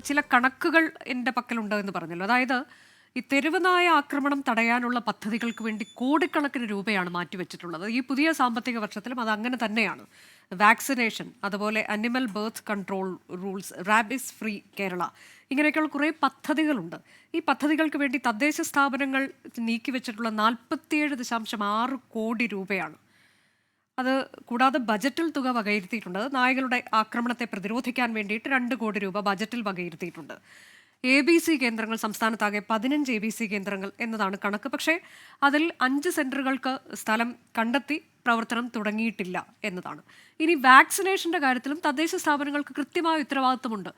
ചില കണക്കുകൾ എൻ്റെ പക്കലുണ്ട് എന്ന് പറഞ്ഞല്ലോ. അതായത് ഈ തെരുവ് നായ ആക്രമണം തടയാനുള്ള പദ്ധതികൾക്ക് വേണ്ടി കോടിക്കണക്കിന് രൂപയാണ് മാറ്റിവെച്ചിട്ടുള്ളത്. ഈ പുതിയ സാമ്പത്തിക വർഷത്തിലും അത് അങ്ങനെ തന്നെയാണ്. വാക്സിനേഷൻ, അതുപോലെ animal birth control rules, rabies free Kerala, ഇങ്ങനെയൊക്കെയുള്ള കുറേ പദ്ധതികളുണ്ട്. ഈ പദ്ധതികൾക്ക് വേണ്ടി തദ്ദേശ സ്ഥാപനങ്ങൾ നീക്കിവെച്ചിട്ടുള്ള 47.6 കോടി രൂപയാണ്. അത് കൂടാതെ ബജറ്റിൽ തുക വകയിരുത്തിയിട്ടുണ്ട്. നായകളുടെ ആക്രമണത്തെ പ്രതിരോധിക്കാൻ വേണ്ടിയിട്ട് 2 കോടി രൂപ ബജറ്റിൽ വകയിരുത്തിയിട്ടുണ്ട്. ABC കേന്ദ്രങ്ങൾ സംസ്ഥാനത്താകെ 15 ABC കേന്ദ്രങ്ങൾ എന്നതാണ് കണക്ക്. പക്ഷേ അതിൽ 5 സെന്ററുകൾക്ക് സ്ഥലം കണ്ടെത്തി പ്രവർത്തനം തുടങ്ങിയിട്ടില്ല എന്നതാണ്. ഇനി വാക്സിനേഷന്റെ കാര്യത്തിലും തദ്ദേശ സ്ഥാപനങ്ങൾക്ക് കൃത്യമായ ഉത്തരവാദിത്വമുണ്ട്.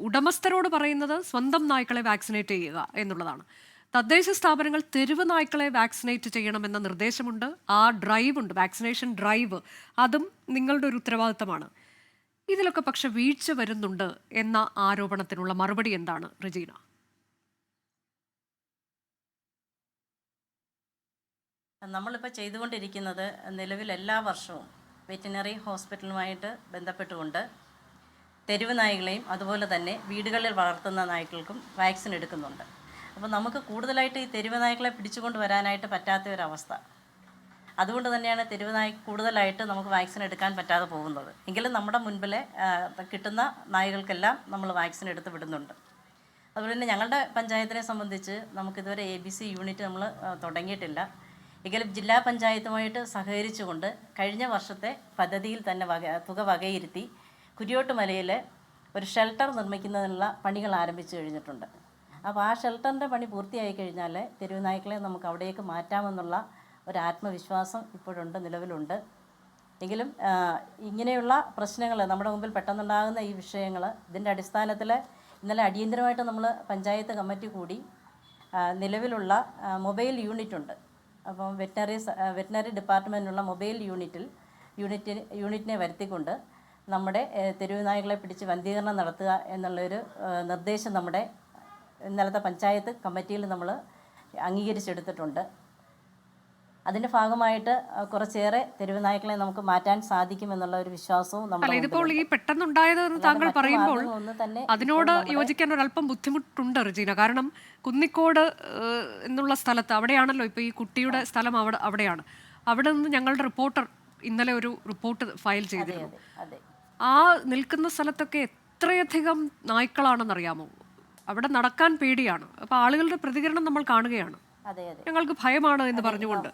ഉടമസ്ഥരോട് പറയുന്നത് സ്വന്തം നായ്ക്കളെ വാക്സിനേറ്റ് ചെയ്യുക എന്നുള്ളതാണ്. തദ്ദേശ സ്ഥാപനങ്ങൾ തെരുവ് നായ്ക്കളെ വാക്സിനേറ്റ് ചെയ്യണമെന്ന നിർദ്ദേശമുണ്ട്. ആ ഡ്രൈവ് ഉണ്ട്, വാക്സിനേഷൻ ഡ്രൈവ്, അതും നിങ്ങളുടെ ഒരു ഉത്തരവാദിത്തമാണ്. ഇതിലൊക്കെ പക്ഷെ വീഴ്ച വരുന്നുണ്ട് എന്ന ആരോപണത്തിനുള്ള മറുപടി എന്താണ് റജീന? നമ്മളിപ്പോൾ ചെയ്തുകൊണ്ടിരിക്കുന്നത് നിലവിൽ എല്ലാ വർഷവും വെറ്റിനറി ഹോസ്പിറ്റലുമായിട്ട് ബന്ധപ്പെട്ടുകൊണ്ട് തെരുവ് നായ്ക്കളെയും അതുപോലെ തന്നെ വീടുകളിൽ വളർത്തുന്ന നായ്ക്കൾക്കും വാക്സിൻ എടുക്കുന്നുണ്ട്. അപ്പോൾ നമുക്ക് കൂടുതലായിട്ട് ഈ തെരുവ് നായ്ക്കളെ പിടിച്ചുകൊണ്ട് വരാനായിട്ട് പറ്റാത്ത ഒരവസ്ഥ. അതുകൊണ്ട് തന്നെയാണ് തെരുവ് നായ് കൂടുതലായിട്ട് നമുക്ക് വാക്സിൻ എടുക്കാൻ പറ്റാതെ പോകുന്നത്. എങ്കിലും നമ്മുടെ മുൻപിൽ കിട്ടുന്ന നായ്ക്കൾക്കെല്ലാം നമ്മൾ വാക്സിൻ എടുത്ത് വിടുന്നുണ്ട്. അതുപോലെ തന്നെ ഞങ്ങളുടെ പഞ്ചായത്തിനെ സംബന്ധിച്ച് നമുക്കിതുവരെ ABC യൂണിറ്റ് നമ്മൾ തുടങ്ങിയിട്ടില്ല. എങ്കിലും ജില്ലാ പഞ്ചായത്തുമായിട്ട് സഹകരിച്ചുകൊണ്ട് കഴിഞ്ഞ വർഷത്തെ പദ്ധതിയിൽ തന്നെ തുക വകയിരുത്തി കുരിയോട്ടുമലയിൽ ഒരു ഷെൽട്ടർ നിർമ്മിക്കുന്നതിനുള്ള പണികൾ ആരംഭിച്ചു കഴിഞ്ഞിട്ടുണ്ട്. അപ്പോൾ ആ ഷെൽട്ടറിൻ്റെ പണി പൂർത്തിയായി കഴിഞ്ഞാൽ തെരുവ് നായ്ക്കളെ നമുക്ക് അവിടേക്ക് മാറ്റാമെന്നുള്ള ഒരു ആത്മവിശ്വാസം ഇപ്പോഴുണ്ട്, നിലവിലുണ്ട്. എങ്കിലും ഇങ്ങനെയുള്ള പ്രശ്നങ്ങൾ നമ്മുടെ മുമ്പിൽ പെട്ടെന്നുണ്ടാകുന്ന ഈ വിഷയങ്ങൾ, ഇതിൻ്റെ അടിസ്ഥാനത്തിൽ ഇന്നലെ അടിയന്തരമായിട്ട് നമ്മൾ പഞ്ചായത്ത് കമ്മിറ്റി കൂടി നിലവിലുള്ള മൊബൈൽ യൂണിറ്റ് ഉണ്ട്. അപ്പം വെറ്റിനറി ഡിപ്പാർട്ട്മെൻറ്റിനുള്ള മൊബൈൽ യൂണിറ്റിനെ വരുത്തിക്കൊണ്ട് നമ്മുടെ തെരുവ് നായ്ക്കളെ പിടിച്ച് വന്ധീകരണം നടത്തുക എന്നുള്ളൊരു നിർദ്ദേശം നമ്മുടെ ഇന്നലത്തെ പഞ്ചായത്ത് കമ്മിറ്റിയിൽ നമ്മൾ അംഗീകരിച്ചെടുത്തിട്ടുണ്ട്. അതിൻ്റെ ഭാഗമായിട്ട് കുറച്ചേറെ തെരുവ് നായ്ക്കളെ നമുക്ക് മാറ്റാൻ സാധിക്കുമെന്നുള്ള ഒരു വിശ്വാസവും നമ്മൾ. ഇതിപ്പോൾ ഈ പെട്ടെന്നുണ്ടായതെന്ന് താങ്കൾ പറയുമ്പോൾ അതിനോട് യോജിക്കാൻ ഒരല്പം ബുദ്ധിമുട്ടുണ്ട് റജീന. കാരണം കുന്നിക്കോട് എന്നുള്ള സ്ഥലത്ത്, അവിടെയാണല്ലോ ഇപ്പോൾ ഈ കുട്ടിയുടെ സ്ഥലം, അവിടെയാണ്. അവിടെ നിന്ന് ഞങ്ങളുടെ റിപ്പോർട്ടർ ഇന്നലെ ഒരു റിപ്പോർട്ട് ഫയൽ ചെയ്തിരുന്നു. ആ നിൽക്കുന്ന സ്ഥലത്തൊക്കെ എത്രയധികം നായ്ക്കളാണെന്നറിയാമോ? അവിടെ നടക്കാൻ പേടിയാണ്. അപ്പോൾ ആളുകളുടെ പ്രതികരണം നമ്മൾ കാണുകയാണ്. ഞങ്ങൾക്ക് ഭയമാണ് എന്ന് പറഞ്ഞുകൊണ്ട്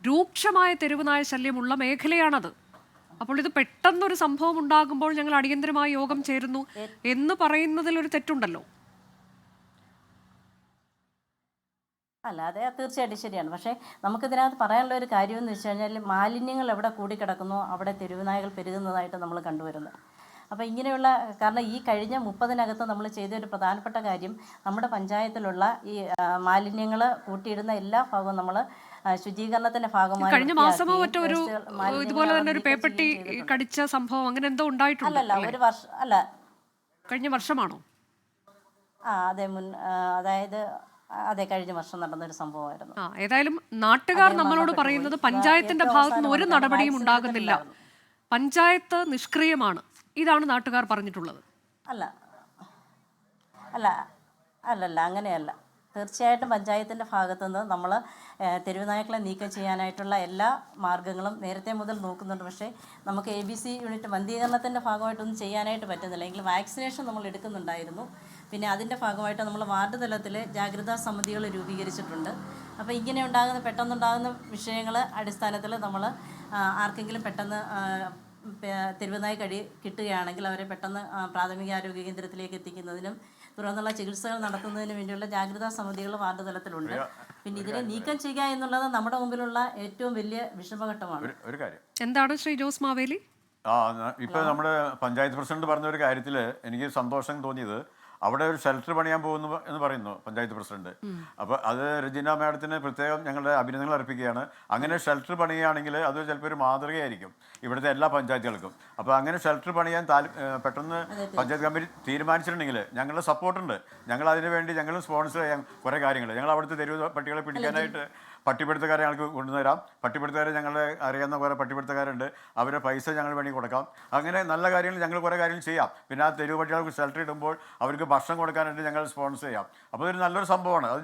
രൂക്ഷമായ തെരുവ് നായ ശല്യമുള്ള മേഖലയാണത്. അപ്പോൾ ഇത് പെട്ടെന്നൊരു സംഭവം ഉണ്ടാകുമ്പോൾ ഞങ്ങൾ അടിയന്തരമായ യോഗം ചേരുന്നു എന്ന് പറയുന്നതിൽ ഒരു തെറ്റുണ്ടല്ലോ. അതെ, തീർച്ചയായിട്ടും ശരിയാണ്. പക്ഷേ നമുക്കിതിനകത്ത് പറയാനുള്ള ഒരു കാര്യം എന്ന് വെച്ച് കഴിഞ്ഞാൽ മാലിന്യങ്ങൾ എവിടെ കൂടിക്കിടക്കുന്നോ അവിടെ തെരുവ് നായകൾ പെരുകുന്നതായിട്ട് നമ്മൾ കണ്ടുവരുന്നത്. അപ്പോൾ ഇങ്ങനെയുള്ള, കാരണം ഈ കഴിഞ്ഞ 30-നകത്ത് നമ്മൾ ചെയ്തൊരു പ്രധാനപ്പെട്ട കാര്യം, നമ്മുടെ പഞ്ചായത്തിലുള്ള ഈ മാലിന്യങ്ങൾ കൂട്ടിയിടുന്ന എല്ലാ ഭാഗവും നമ്മൾ ശുചീകരണത്തിന്റെ ഭാഗമായി കഴിഞ്ഞ മാസമോ മറ്റോ ഒരു ഇതുപോലെ തന്നെ ഒരു പേപ്പട്ടി കടിച്ച സംഭവം അങ്ങനെ എന്തോ ഉണ്ടായിട്ടുണ്ട്. അല്ലല്ല, ഒരു വർഷം അല്ല, കഴിഞ്ഞ വർഷമാണോ? അതെ, അതായത് അതെ, കഴിഞ്ഞ വർഷം നടന്നൊരു സംഭവമായിരുന്നു. ഏതായാലും നാട്ടുകാർ നമ്മളോട് പറയുന്നത് പഞ്ചായത്തിന്റെ ഭാഗത്തുനിന്ന് ഒരു നടപടിയും ഉണ്ടാകുന്നില്ല, പഞ്ചായത്ത് നിഷ്ക്രിയമാണ്, ഇതാണ് നാട്ടുകാർ പറഞ്ഞിട്ടുള്ളത്. അല്ലല്ല, അങ്ങനെയല്ല. തീർച്ചയായിട്ടും പഞ്ചായത്തിൻ്റെ ഭാഗത്തുനിന്ന് നമ്മൾ തെരുവ് നായ്ക്കളെ നീക്കം ചെയ്യാനായിട്ടുള്ള എല്ലാ മാർഗ്ഗങ്ങളും നേരത്തെ മുതൽ നോക്കുന്നുണ്ട്. പക്ഷേ നമുക്ക് ABC യൂണിറ്റ് വന്ധീകരണത്തിൻ്റെ ഭാഗമായിട്ടൊന്നും ചെയ്യാനായിട്ട് പറ്റുന്നില്ല. എങ്കിൽ വാക്സിനേഷൻ നമ്മൾ എടുക്കുന്നുണ്ടായിരുന്നു. പിന്നെ അതിൻ്റെ ഭാഗമായിട്ട് നമ്മൾ വാർഡ് തലത്തിൽ ജാഗ്രതാ സമിതികൾ രൂപീകരിച്ചിട്ടുണ്ട്. അപ്പോൾ ഇങ്ങനെ പെട്ടെന്നുണ്ടാകുന്ന വിഷയങ്ങൾ അടിസ്ഥാനത്തിൽ നമ്മൾ ആർക്കെങ്കിലും പെട്ടെന്ന് തെരുവ് നായ കടി കിട്ടുകയാണെങ്കിൽ അവരെ പെട്ടെന്ന് പ്രാഥമിക ആരോഗ്യ കേന്ദ്രത്തിലേക്ക് എത്തിക്കുന്നതിനും തുടർന്നുള്ള ചികിത്സകൾ നടത്തുന്നതിന് വേണ്ടിയുള്ള ജാഗ്രതാ സമിതികൾ വാർഡ് തലത്തിലുണ്ട്. പിന്നെ ഇതിനെ നീക്കം ചെയ്യുക എന്നുള്ളത് നമ്മുടെ മുമ്പിലുള്ള ഏറ്റവും വലിയ വിഷമഘട്ടമാണ്. ഒരു കാര്യം എന്താണ് ശ്രീ ജോസ് മാവേലി? ഇപ്പൊ നമ്മുടെ പഞ്ചായത്ത് പ്രസിഡന്റ് പറഞ്ഞ ഒരു കാര്യത്തിൽ എനിക്ക് സന്തോഷം തോന്നിയത്, അവിടെ ഒരു ഷെൽട്ടർ പണിയാൻ പോകുന്നു എന്ന് പറയുന്നു പഞ്ചായത്ത് പ്രസിഡന്റ്. അപ്പോൾ അത് റജീന മാഡത്തിന് പ്രത്യേകം ഞങ്ങളുടെ അഭിനന്ദനങ്ങൾ അർപ്പിക്കുകയാണ്. അങ്ങനെ ഷെൽട്ടർ പണിയുകയാണെങ്കിൽ അത് ചിലപ്പോൾ ഒരു മാതൃകയായിരിക്കും ഇവിടുത്തെ എല്ലാ പഞ്ചായത്തുകൾക്കും. അപ്പോൾ അങ്ങനെ ഷെൽട്ടർ പണിയാൻ പെട്ടെന്ന് പഞ്ചായത്ത് കമ്മിറ്റി തീരുമാനിച്ചിട്ടുണ്ടെങ്കിൽ ഞങ്ങളുടെ സപ്പോർട്ടുണ്ട്. ഞങ്ങൾ അതിനു വേണ്ടി ഞങ്ങൾ സ്പോൺസർ ചെയ്യാൻ കുറേ കാര്യങ്ങൾ, ഞങ്ങൾ അവിടുത്തെ തെരുവ് പട്ടികളെ പിടിക്കാനായിട്ട് പട്ടിപിടുത്തക്കാരെ ഞങ്ങൾക്ക് കൊണ്ടുവരാം. പട്ടിപിടുത്തക്കാരെ ഞങ്ങളെ അറിയാവുന്ന കുറേ പട്ടിപിടുത്തക്കാരുണ്ട്, അവരെ പൈസ ഞങ്ങൾ വേണമെങ്കിൽ കൊടുക്കാം. അങ്ങനെ നല്ല കാര്യങ്ങൾ ഞങ്ങൾ കുറേ കാര്യങ്ങൾ ചെയ്യാം. പിന്നെ ആ തെരുവ് പട്ടികൾക്ക് ഷെൽട്ടർ ഇടുമ്പോൾ അവർക്ക് ഭക്ഷണം കൊടുക്കാനായിട്ട് ഞങ്ങൾ സ്പോൺസർ ചെയ്യാം. അപ്പോൾ ഇതൊരു നല്ലൊരു സംഭവമാണ്. അത്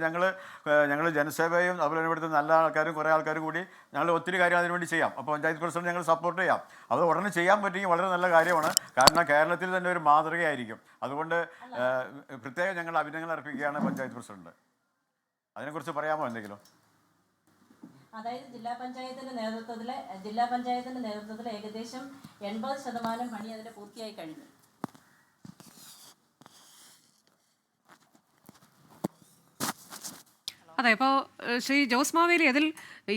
ഞങ്ങൾ ജനസേവയും അതുപോലെ ഇവിടുത്തെ നല്ല ആൾക്കാരും കുറേ ആൾക്കാരും കൂടി ഞങ്ങൾ ഒത്തിരി കാര്യം അതിനുവേണ്ടി ചെയ്യാം. അപ്പോൾ പഞ്ചായത്ത് പ്രസിഡന്റ് ഞങ്ങൾ സപ്പോർട്ട് ചെയ്യാം. അത് ഉടനെ ചെയ്യാൻ പറ്റുമെങ്കിൽ വളരെ നല്ല കാര്യമാണ്. കാരണം കേരളത്തിൽ തന്നെ ഒരു മാതൃകയായിരിക്കും. അതുകൊണ്ട് പ്രത്യേകം ഞങ്ങൾ അഭിനന്ദനങ്ങൾ അർപ്പിക്കുകയാണ് പഞ്ചായത്ത് പ്രസിഡന്റ്. അതിനെക്കുറിച്ച് പറയാമോ എന്തെങ്കിലും? അതായത് ജില്ലാ പഞ്ചായത്തിന്റെ നേതൃത്വത്തിൽ ഏകദേശം 80% പണി അതിന്റെ പൂർത്തിയായി കഴിഞ്ഞു. അതെ, ഇപ്പോൾ ശ്രീ ജോസ് മാവേലി, അതിൽ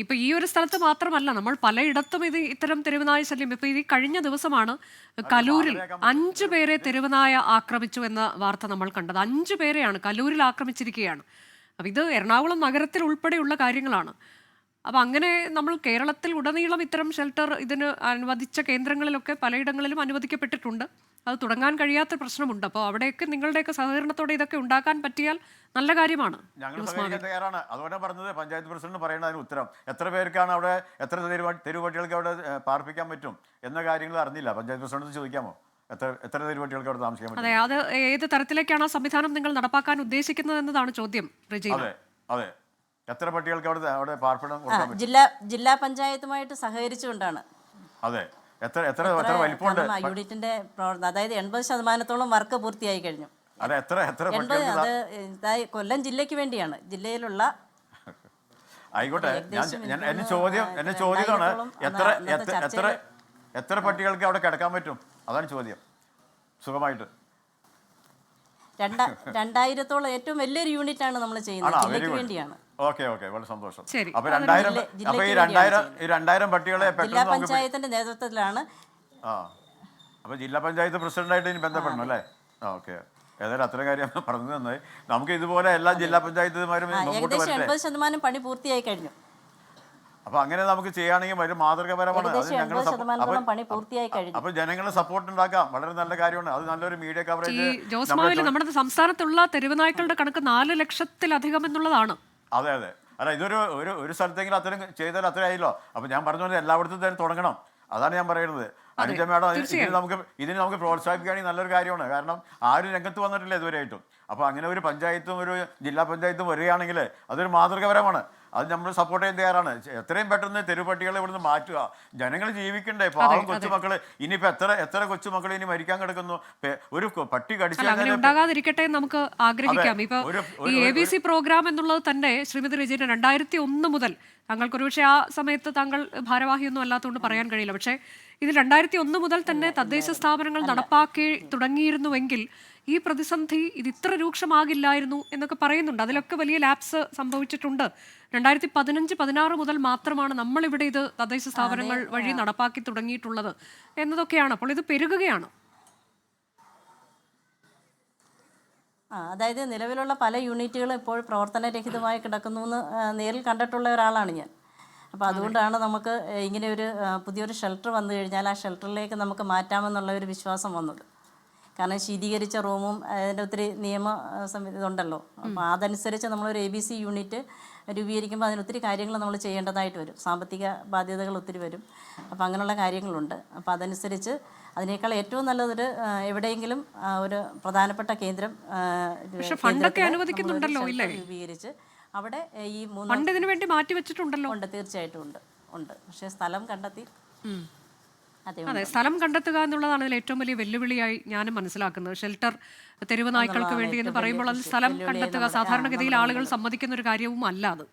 ഇപ്പോൾ ഈ ഒരു സ്ഥലത്ത് മാത്രമല്ല, നമ്മൾ പലയിടത്തും ഇത്തരം തെരുവുനായ ശല്യം. ഇപ്പോൾ ഈ കഴിഞ്ഞ ദിവസമാണ് കലൂരിൽ 5 പേരെ തെരുവുനായ ആക്രമിച്ചു എന്ന വാർത്ത നമ്മൾ കണ്ടത്. 5 പേരെയാണ് കലൂരിൽ ആക്രമിച്ചിരിക്കുകയാണ്. അപ്പം ഇത് എറണാകുളം നഗരത്തിൽ ഉൾപ്പെടെയുള്ള കാര്യങ്ങളാണ്. അപ്പം അങ്ങനെ നമ്മൾ കേരളത്തിൽ ഉടനീളം ഇത്തരം ഷെൽട്ടർ ഇതിന് അനുവദിച്ച കേന്ദ്രങ്ങളിലൊക്കെ പലയിടങ്ങളിലും അനുവദിക്കപ്പെട്ടിട്ടുണ്ട്. അത് തുടങ്ങാൻ കഴിയാത്ത പ്രശ്നമുണ്ട്. അപ്പോൾ അവിടെയൊക്കെ നിങ്ങളുടെയൊക്കെ സഹകരണത്തോടെ ഇതൊക്കെ ഉണ്ടാക്കാൻ പറ്റിയാൽ നല്ല കാര്യമാണ്. ഞങ്ങൾ സഹകരിക്കാൻ തയ്യാറാണ്. അതുകൊണ്ട് പറഞ്ഞത് പഞ്ചായത്ത് പ്രസിഡന്റ് പറയേണ്ട അതിന് ഉത്തരം. എത്ര പേർക്കാണ് അവിടെ, എത്ര തെരുവുപട്ടികൾക്ക് അവിടെ പാർപ്പിക്കാൻ പറ്റും എന്ന കാര്യങ്ങൾ അറിഞ്ഞില്ല. പഞ്ചായത്ത് പ്രസിഡന്റ് ചോദിക്കാമോ എത്ര തെരുവുപട്ടികൾക്ക് അവിടെ താമസിക്കാൻ പറ്റും? അതെ, അത് ഏത് തരത്തിലേക്കാണ് ആ സംവിധാനം നിങ്ങൾ നടപ്പാക്കാൻ ഉദ്ദേശിക്കുന്നത് എന്നതാണ് ചോദ്യം. അതെ, എത്ര പട്ടികൾക്ക് അവിടെ പാർപ്പിടം കൊടുക്കാൻ പറ്റും? ജില്ലാ പഞ്ചായത്തുമായിട്ട് സഹകരിച്ചുകൊണ്ടാണ്. അതെ, എത്ര വലിപ്പമുണ്ട് യൂണിറ്റിന്റെ പ്രവർത്തനം? അതായത് 80% വർക്ക് പൂർത്തിയായി കഴിഞ്ഞു. അതെ, എത്ര കൊല്ലം ജില്ലയ്ക്ക് വേണ്ടിയാണ്, ജില്ലയിലുള്ള. ആയിക്കോട്ടെ, എന്റെ ചോദ്യമാണ് എത്ര പട്ടികൾക്ക് അവിടെ കിടക്കാൻ പറ്റും? അതാണ് ചോദ്യം. സുഖമായിട്ട് 2000-ഓളം ഏറ്റവും വലിയൊരു യൂണിറ്റ് ആണ് നമ്മൾ ചെയ്യുന്നത്, ജില്ലയ്ക്ക് വേണ്ടിയാണ്. ഓക്കെ, വളരെ സന്തോഷം. അപ്പൊ 2000 പട്ടികളെ ജില്ലാ പഞ്ചായത്തിന്റെ നേതൃത്വത്തിലാണ്. അപ്പൊ ജില്ലാ പഞ്ചായത്ത് പ്രസിഡന്റായിട്ട് ഇനി ബന്ധപ്പെടണം അല്ലേ? ഓക്കെ, ഏതായാലും അത്രയും കാര്യം പറഞ്ഞു തന്നത്. നമുക്ക് ഇതുപോലെ എല്ലാ ജില്ലാ പഞ്ചായത്തുമാരും ഏകദേശം 80% പണി പൂർത്തിയായി കഴിഞ്ഞു. അപ്പൊ അങ്ങനെ നമുക്ക് ചെയ്യുകയാണെങ്കിൽ വലിയ മാതൃകപരമാണ്. അപ്പൊ ജനങ്ങളുടെ സപ്പോർട്ട് ഉണ്ടാക്കാം. വളരെ നല്ല കാര്യമാണ്. അത് നല്ലൊരു മീഡിയ കവറേജ്. ജോസ് മാവേലി, നമ്മുടെ സംസ്ഥാനത്തുള്ള തെരുവുനായ്ക്കളുടെ കണക്ക് 4 ലക്ഷത്തിലധികം എന്നുള്ളതാണ്. അതെ, അല്ല, ഇതൊരു ഒരു സ്ഥലത്തെങ്കിലും അത്രയും ചെയ്താൽ അത്രയും ആയില്ലോ. അപ്പൊ ഞാൻ പറഞ്ഞ പോലെ എല്ലായിടത്തും തന്നെ തുടങ്ങണം. അതാണ് ഞാൻ പറയുന്നത്. അനുജ മാഡം, ഇതിന് നമുക്ക് പ്രോത്സാഹിപ്പിക്കുകയാണെങ്കിൽ നല്ലൊരു കാര്യമാണ്. കാരണം ആരും രംഗത്ത് വന്നിട്ടില്ല ഇതുവരെയായിട്ടും. അപ്പോൾ അങ്ങനെ ഒരു പഞ്ചായത്തും ഒരു ജില്ലാ പഞ്ചായത്തും വരികയാണെങ്കിൽ അതൊരു മാതൃകപരമാണ്. അത് നമ്മൾ സപ്പോർട്ട് ചെയ്യാൻ തയ്യാറാണ്. എത്രയും പെട്ടെന്ന് തെരുവുപട്ടികളെ ഇവിടുന്ന് മാറ്റുക. ജനങ്ങൾ ജീവിക്കണ്ടേ? പാവം കൊച്ചുമക്കള്, ഇനിയിപ്പോൾ എത്ര കൊച്ചുമക്കൾ ഇനി മരിക്കാൻ കിടക്കുന്നു. ഒരു പട്ടി അങ്ങനെ ഉണ്ടാകാതിരിക്കട്ടെ നമുക്ക് ആഗ്രഹിക്കാം. ഇപ്പൊ ഈ ABC പ്രോഗ്രാം എന്നുള്ളത് തന്നെ ശ്രീമതി റെജീന 2001 മുതൽ, താങ്കൾക്ക് ഒരുപക്ഷെ ആ സമയത്ത് താങ്കൾ ഭാരവാഹിയൊന്നും അല്ലാത്തതുകൊണ്ട് പറയാൻ കഴിയില്ല, പക്ഷേ ഇത് 2001 മുതൽ തന്നെ തദ്ദേശ സ്ഥാപനങ്ങൾ നടപ്പാക്കി തുടങ്ങിയിരുന്നുവെങ്കിൽ ഈ പ്രതിസന്ധി ഇത് ഇത്ര രൂക്ഷമാകില്ലായിരുന്നു എന്നൊക്കെ പറയുന്നുണ്ട്. അതിലൊക്കെ വലിയ ലാപ്സ് സംഭവിച്ചിട്ടുണ്ട്. 2015-16 മുതൽ മാത്രമാണ് നമ്മളിവിടെ ഇത് തദ്ദേശ സ്ഥാപനങ്ങൾ വഴി നടപ്പാക്കി തുടങ്ങിയിട്ടുള്ളത് എന്നതൊക്കെയാണ്. അപ്പോൾ ഇത് പെരുകുകയാണ്. അതായത് നിലവിലുള്ള പല യൂണിറ്റുകളും ഇപ്പോൾ പ്രവർത്തനരഹിതമായി കിടക്കുന്നു എന്ന് നേരിൽ കണ്ടിട്ടുള്ള ഒരാളാണ് ഞാൻ. അപ്പോൾ അതുകൊണ്ടാണ് നമുക്ക് ഇങ്ങനെ ഒരു പുതിയൊരു ഷെൽട്ടർ വന്നു കഴിഞ്ഞാൽ ആ ഷെൽട്ടറിലേക്ക് നമുക്ക് മാറ്റാമെന്നുള്ള ഒരു വിശ്വാസം വന്നത്. കാരണം ശീതീകരിച്ച റൂമും അതിൻ്റെ ഒത്തിരി ഇതുണ്ടല്ലോ. അപ്പോൾ അതനുസരിച്ച് നമ്മളൊരു ABC യൂണിറ്റ് രൂപീകരിക്കുമ്പോൾ അതിനൊത്തിരി കാര്യങ്ങൾ നമ്മൾ ചെയ്യേണ്ടതായിട്ട് വരും. സാമ്പത്തിക ബാധ്യതകൾ ഒത്തിരി വരും. അപ്പോൾ അങ്ങനെയുള്ള കാര്യങ്ങളുണ്ട്. അപ്പോൾ അതനുസരിച്ച് അതിനേക്കാൾ ഏറ്റവും നല്ലതൊരു എവിടെയെങ്കിലും ഒരു പ്രധാനപ്പെട്ട കേന്ദ്രം രൂപീകരിച്ച് അവിടെ ഈ 3 ഫണ്ട് ഇതിനു വേണ്ടി മാറ്റി വെച്ചിട്ടുണ്ടല്ലോ. ഉണ്ട്, തീർച്ചയായിട്ടും ഉണ്ട്. പക്ഷേ സ്ഥലം കണ്ടെത്തി. അതെ, സ്ഥലം കണ്ടെത്തുക എന്നുള്ളതാണ് അതിൽ ഏറ്റവും വലിയ വെല്ലുവിളിയായി ഞാനും മനസ്സിലാക്കുന്നത്. ഷെൽട്ടർ തെരുവ് നായ്ക്കൾക്ക് വേണ്ടി എന്ന് പറയുമ്പോൾ അത് സ്ഥലം കണ്ടെത്തുക സാധാരണഗതിയിൽ ആളുകൾ സമ്മതിക്കുന്ന ഒരു കാര്യവും അല്ല അത്.